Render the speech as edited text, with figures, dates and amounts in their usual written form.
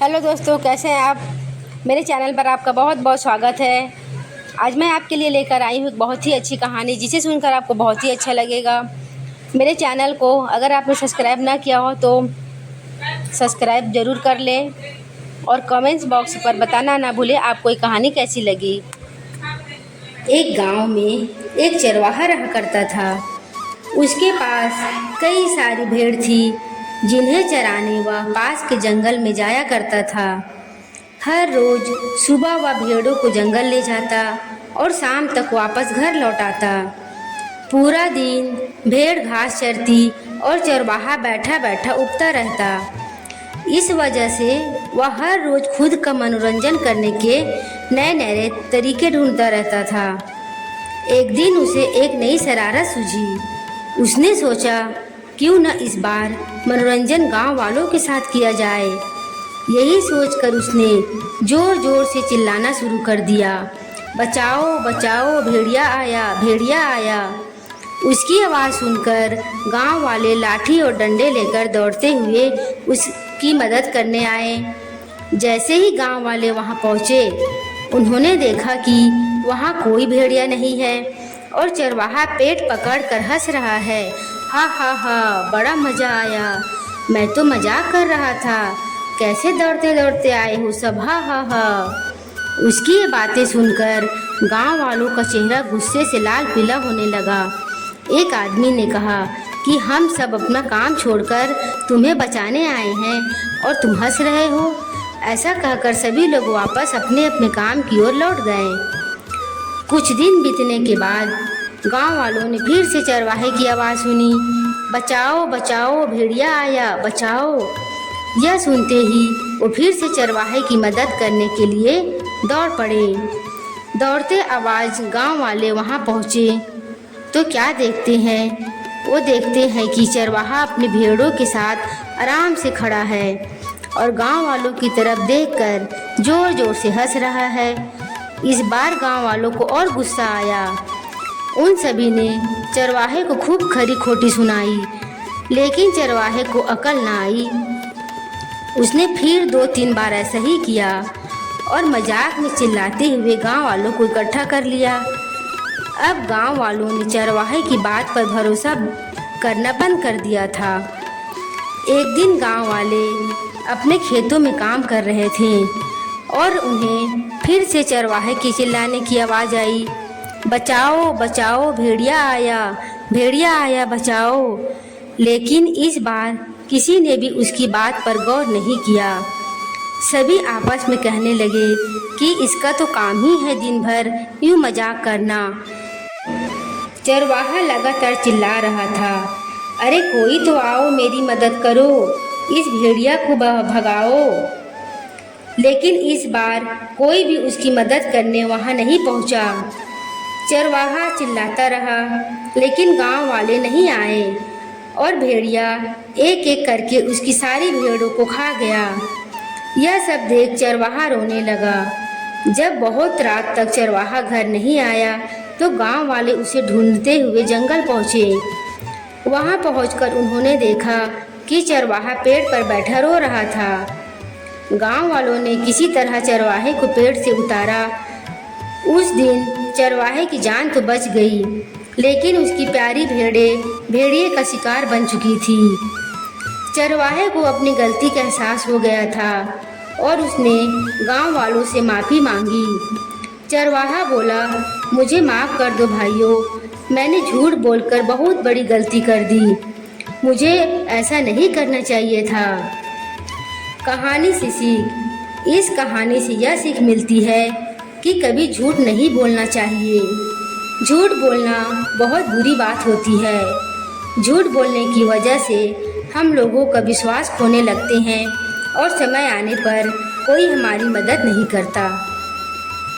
Hello दोस्तों, कैसे हैं आप। मेरे चैनल पर आपका बहुत बहुत स्वागत है। आज मैं आपके लिए लेकर आई हूँ एक बहुत ही अच्छी कहानी, जिसे सुनकर आपको बहुत ही अच्छा लगेगा। मेरे चैनल को अगर आपने सब्सक्राइब ना किया हो तो सब्सक्राइब ज़रूर कर लें और कमेंट्स बॉक्स पर बताना ना भूलें आपको ये कहानी कैसी लगी। एक गांव में एक चरवाहा रहा करता था। उसके पास कई सारी भेड़ थी, जिन्हें चराने वह पास के जंगल में जाया करता था। हर रोज सुबह वह भेड़ों को जंगल ले जाता और शाम तक वापस घर लौट आता। पूरा दिन भेड़ घास चरती और चरवाहा बैठा बैठा उबता रहता। इस वजह से वह हर रोज खुद का मनोरंजन करने के नए नए तरीके ढूंढता रहता था। एक दिन उसे एक नई शरारत सूझी। उसने सोचा, क्यों न इस बार मनोरंजन गांव वालों के साथ किया जाए। यही सोचकर उसने जोर जोर से चिल्लाना शुरू कर दिया, बचाओ बचाओ, भेड़िया आया, भेड़िया आया। उसकी आवाज़ सुनकर गांव वाले लाठी और डंडे लेकर दौड़ते हुए उसकी मदद करने आए। जैसे ही गांव वाले वहां पहुंचे, उन्होंने देखा कि वहां कोई भेड़िया नहीं है और चरवाहा पेट पकड़कर हंस रहा है। हा हा हा, बड़ा मज़ा आया, मैं तो मजाक कर रहा था, कैसे दौड़ते दौड़ते आए हो सब, हा हा हा। उसकी ये बातें सुनकर गांव वालों का चेहरा गुस्से से लाल पीला होने लगा। एक आदमी ने कहा कि हम सब अपना काम छोड़कर तुम्हें बचाने आए हैं और तुम हंस रहे हो। ऐसा कहकर सभी लोग वापस अपने अपने काम की ओर लौट गए। कुछ दिन बीतने के बाद गांव वालों ने फिर से चरवाहे की आवाज़ सुनी, बचाओ बचाओ, भेड़िया आया, बचाओ। यह सुनते ही वो फिर से चरवाहे की मदद करने के लिए दौड़ पड़े। दौड़ते आवाज़ गांव वाले वहां पहुंचे तो क्या देखते हैं, वो देखते हैं कि चरवाहा अपनी भेड़ों के साथ आराम से खड़ा है और गांव वालों की तरफ देखकर जोर जोर से हंस रहा है। इस बार गांव वालों को और गुस्सा आया। उन सभी ने चरवाहे को खूब खरी खोटी सुनाई, लेकिन चरवाहे को अकल ना आई। उसने फिर 2-3 बार ऐसा ही किया और मजाक में चिल्लाते हुए गांव वालों को इकट्ठा कर लिया। अब गांव वालों ने चरवाहे की बात पर भरोसा करना बंद कर दिया था। एक दिन गांव वाले अपने खेतों में काम कर रहे थे और उन्हें फिर से चरवाहे की चिल्लाने की आवाज़ आई, बचाओ बचाओ, भेड़िया आया, भेड़िया आया, बचाओ। लेकिन इस बार किसी ने भी उसकी बात पर गौर नहीं किया। सभी आपस में कहने लगे कि इसका तो काम ही है दिन भर यूँ मजाक करना। चरवाहा लगातार चिल्ला रहा था, अरे कोई तो आओ, मेरी मदद करो, इस भेड़िया को भगाओ। लेकिन इस बार कोई भी उसकी मदद करने वहाँ नहीं पहुँचा। चरवाहा चिल्लाता रहा, लेकिन गांव वाले नहीं आए और भेड़िया एक एक करके उसकी सारी भेड़ों को खा गया। यह सब देख चरवाहा रोने लगा। जब बहुत रात तक चरवाहा घर नहीं आया तो गांव वाले उसे ढूंढते हुए जंगल पहुँचे। वहां पहुंचकर उन्होंने देखा कि चरवाहा पेड़ पर बैठा रो रहा था। गांव वालों ने किसी तरह चरवाहे को पेड़ से उतारा। उस दिन चरवाहे की जान तो बच गई, लेकिन उसकी प्यारी भेड़ें भेड़िए का शिकार बन चुकी थी। चरवाहे को अपनी गलती का एहसास हो गया था और उसने गांव वालों से माफ़ी मांगी। चरवाहा बोला, मुझे माफ़ कर दो भाइयों, मैंने झूठ बोलकर बहुत बड़ी गलती कर दी, मुझे ऐसा नहीं करना चाहिए था। कहानी से सीख, इस कहानी से यह सीख मिलती है कि कभी झूठ नहीं बोलना चाहिए। झूठ बोलना बहुत बुरी बात होती है। झूठ बोलने की वजह से हम लोगों का विश्वास खोने लगते हैं और समय आने पर कोई हमारी मदद नहीं करता।